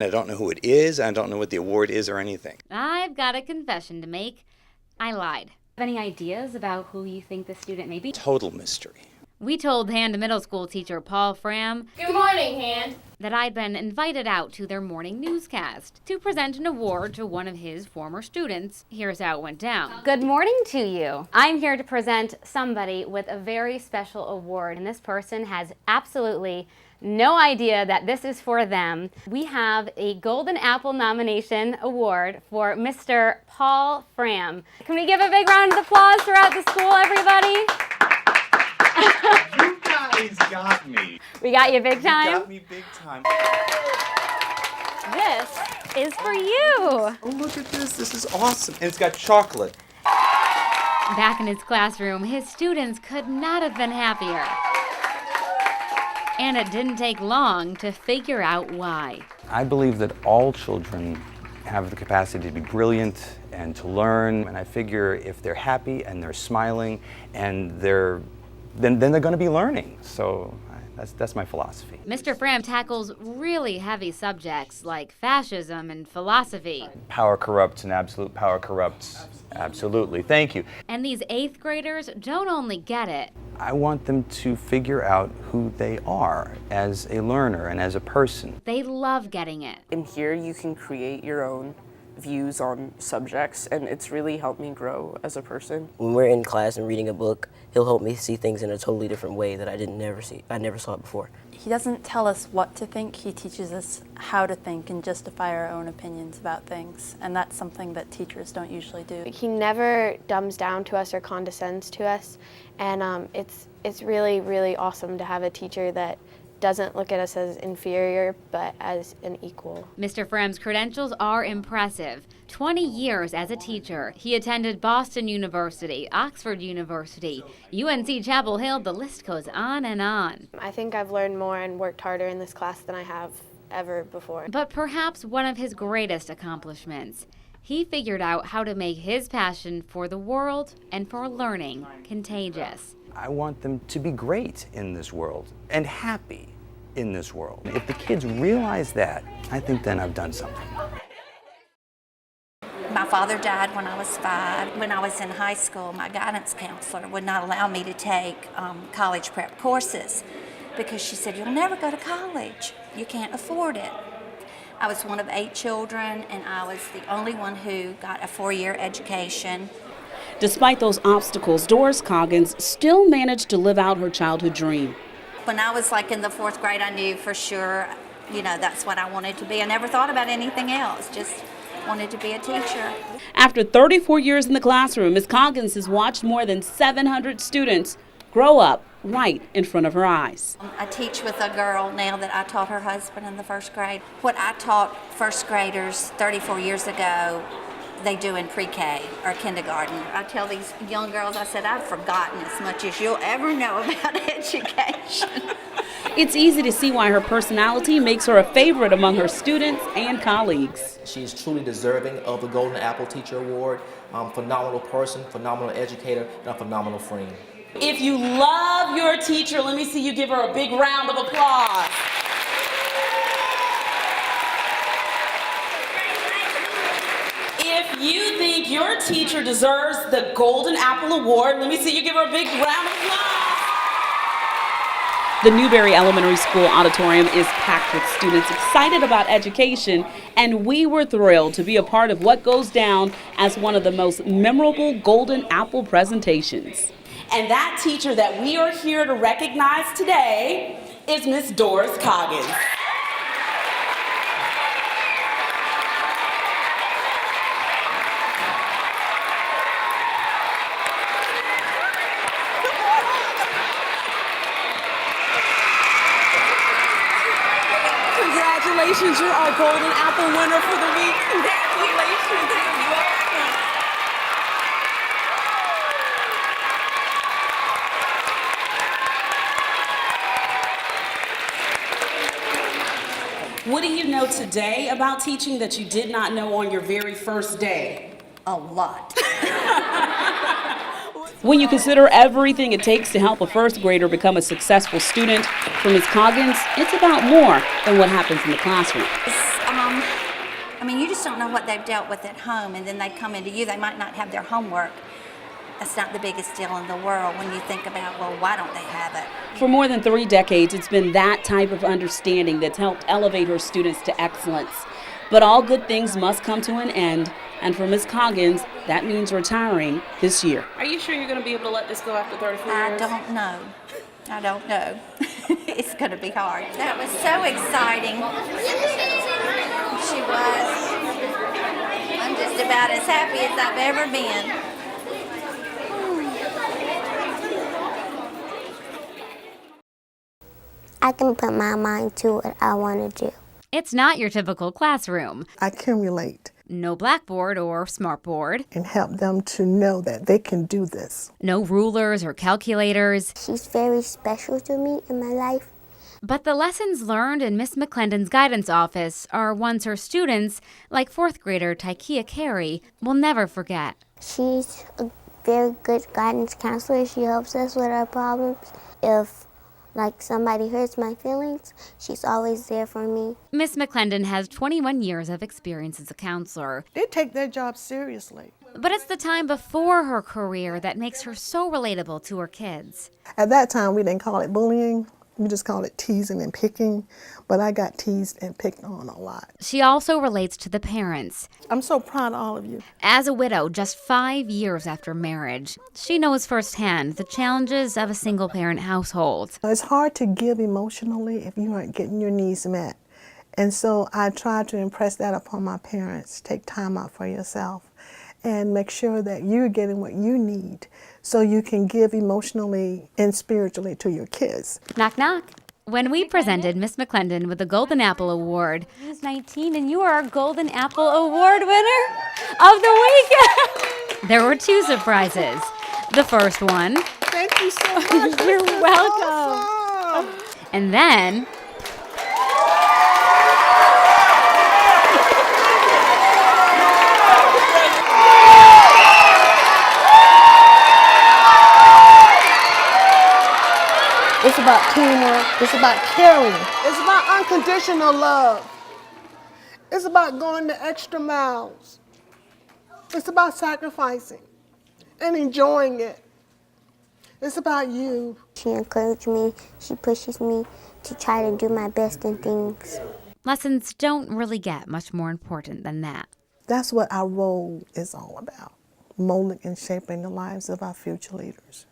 I don't know who it is. I don't know what the award is or anything. I've got a confession to make. I lied. Have any ideas about who you think the student may be? Total mystery. We told Hand middle school teacher Paul Fram, Good morning, Hand, that I'd been invited out to their morning newscast to present an award to one of his former students. Here's how it went down. Good morning to you. I'm here to present somebody with a very special award, and this person has absolutely no idea that this is for them. We have a Golden Apple nomination award for Mr. Paul Fram. Can we give a big round of applause throughout the school, everybody? You guys got me. We got you big time? You got me big time. This is for you. Oh, look at this. This is awesome. And it's got chocolate. Back in his classroom, his students could not have been happier. And it didn't take long to figure out why. I believe that all children have the capacity to be brilliant and to learn. And I figure if they're happy and they're smiling and then they're going to be learning. So that's my philosophy. Mr. Fram tackles really heavy subjects like fascism and philosophy. Power corrupts and absolute power corrupts. Absolutely. Thank you. And these 8th graders don't only get it. I want them to figure out who they are as a learner and as a person. They love getting it. In here, you can create your own views on subjects, and it's really helped me grow as a person. When we're in class and reading a book, he'll help me see things in a totally different way that I never saw it before. He doesn't tell us what to think, he teaches us how to think and justify our own opinions about things, and that's something that teachers don't usually do. He never dumbs down to us or condescends to us, and it's really, really awesome to have a teacher that doesn't look at us as inferior, but as an equal. Mr. Fram's credentials are impressive. 20 years as a teacher. He attended Boston University, Oxford University, UNC Chapel Hill, the list goes on and on. I think I've learned more and worked harder in this class than I have ever before. But perhaps one of his greatest accomplishments, he figured out how to make his passion for the world and for learning contagious. I want them to be great in this world and happy in this world. If the kids realize that, I think then I've done something. My father died when I was 5. When I was in high school, my guidance counselor would not allow me to take college prep courses because she said, "You'll never go to college. You can't afford it." I was one of 8 children, and I was the only one who got a 4-year education. Despite those obstacles, Doris Coggins still managed to live out her childhood dream. When I was like in the 4th grade, I knew for sure, that's what I wanted to be. I never thought about anything else, just wanted to be a teacher. After 34 years in the classroom, Ms. Coggins has watched more than 700 students grow up right in front of her eyes. I teach with a girl now that I taught her husband in the 1st grade. What I taught 1st graders 34 years ago, they do in pre-K or kindergarten. I tell these young girls, I said, I've forgotten as much as you'll ever know about education. It's easy to see why her personality makes her a favorite among her students and colleagues. She's truly deserving of the Golden Apple Teacher Award. Phenomenal person, phenomenal educator, and a phenomenal friend. If you love your teacher, let me see you give her a big round of applause. If you think your teacher deserves the Golden Apple Award, let me see you give her a big round of applause. The Newberry Elementary School auditorium is packed with students excited about education, and we were thrilled to be a part of what goes down as one of the most memorable Golden Apple presentations. And that teacher that we are here to recognize today is Miss Doris Coggins. Congratulations, you're our Golden Apple winner for the week. Congratulations. What do you know today about teaching that you did not know on your very first day? A lot. When you consider everything it takes to help a first grader become a successful student, for Ms. Coggins, it's about more than what happens in the classroom. I mean, you just don't know what they've dealt with at home, and then they come into you. They might not have their homework. That's not the biggest deal in the world when you think about, well, why don't they have it? For more than 3 decades, it's been that type of understanding that's helped elevate her students to excellence. But all good things must come to an end, and for Ms. Coggins, that means retiring this year. Are you sure you're going to be able to let this go after 34 years? I don't know. I don't know. It's going to be hard. That was so exciting. She was. I'm just about as happy as I've ever been. I can put my mind to what I want to do. It's not your typical classroom. I can relate. No blackboard or smartboard. And help them to know that they can do this. No rulers or calculators. She's very special to me in my life. But the lessons learned in Miss McClendon's guidance office are ones her students, like 4th grader Tykia Carey, will never forget. She's a very good guidance counselor. She helps us with our problems. If somebody hurts my feelings, she's always there for me. Miss McClendon has 21 years of experience as a counselor. They take their job seriously. But it's the time before her career that makes her so relatable to her kids. At that time, we didn't call it bullying. We just called it teasing and picking. But I got teased and picked on a lot. She also relates to the parents. I'm so proud of all of you. As a widow, just 5 years after marriage, she knows firsthand the challenges of a single-parent household. It's hard to give emotionally if you aren't getting your needs met. And so I try to impress that upon my parents. Take time out for yourself and make sure that you're getting what you need so you can give emotionally and spiritually to your kids. Knock, knock. When we presented Miss McClendon with the Golden Apple Award, she's 19 and you are our Golden Apple Award winner of the week. There were 2 surprises. The first one. Thank you so much. You're welcome. Awesome. And then it's about teamwork. It's about caring. It's about unconditional love. It's about going the extra miles. It's about sacrificing and enjoying it. It's about you. She encourages me. She pushes me to try to do my best in things. lessons don't really get much more important than that. That's what our role is all about, molding and shaping the lives of our future leaders.